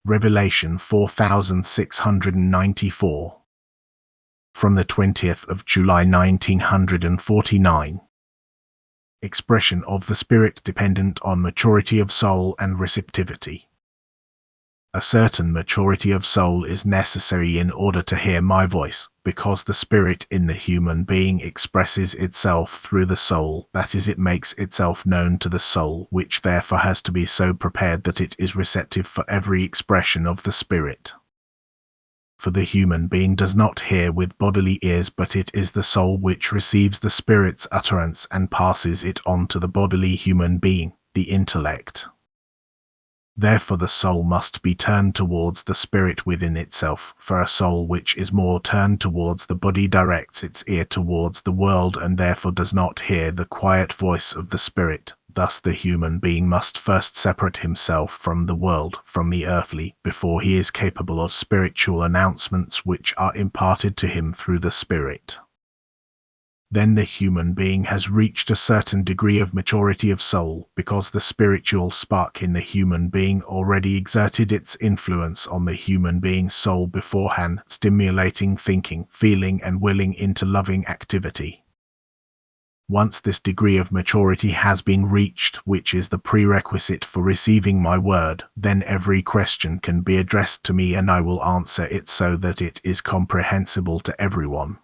Revelation 4694. From the 20th of July 1949. Expression of the Spirit dependent on maturity of soul and receptivity. A certain maturity of soul is necessary in order to hear my voice, because the spirit in the human being expresses itself through the soul, that is, it makes itself known to the soul, which therefore has to be so prepared that it is receptive for every expression of the spirit. For the human being does not hear with bodily ears, but it is the soul which receives the spirit's utterance and passes it on to the bodily human being, the intellect. Therefore the soul must be turned towards the spirit within itself, for a soul which is more turned towards the body directs its ear towards the world and therefore does not hear the quiet voice of the spirit. Thus the human being must first separate himself from the world, from the earthly, before he is capable of spiritual announcements which are imparted to him through the spirit. Then the human being has reached a certain degree of maturity of soul, because the spiritual spark in the human being already exerted its influence on the human being's soul beforehand, stimulating thinking, feeling and willing into loving activity. Once this degree of maturity has been reached, which is the prerequisite for receiving my word, then every question can be addressed to me and I will answer it so that it is comprehensible to everyone.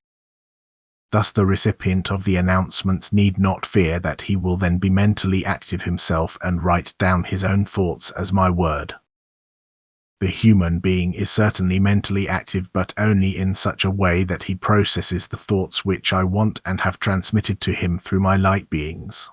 Thus the recipient of the announcements need not fear that he will then be mentally active himself and write down his own thoughts as my word. The human being is certainly mentally active, but only in such a way that he processes the thoughts which I want and have transmitted to him through my light beings.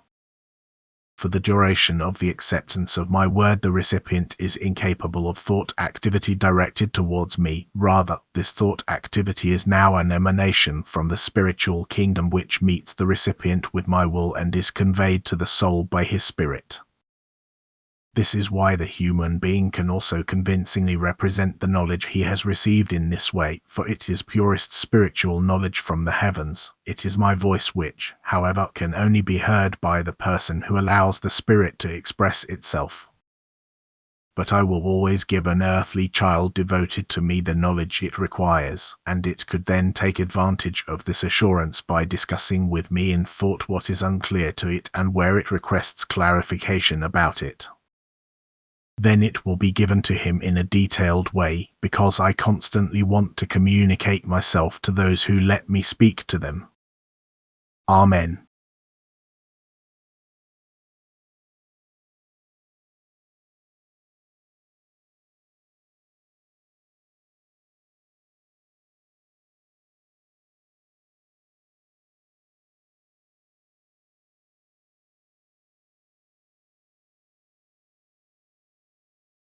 For the duration of the acceptance of my word, the recipient is incapable of thought activity directed towards me. Rather, this thought activity is now an emanation from the spiritual kingdom which meets the recipient with my will and is conveyed to the soul by his spirit. This is why the human being can also convincingly represent the knowledge he has received in this way, for it is purest spiritual knowledge from the heavens. It is my voice which, however, can only be heard by the person who allows the spirit to express itself. But I will always give an earthly child devoted to me the knowledge it requires, and it could then take advantage of this assurance by discussing with me in thought what is unclear to it and where it requests clarification about it. Then it will be given to him in a detailed way, because I constantly want to communicate myself to those who let me speak to them. Amen.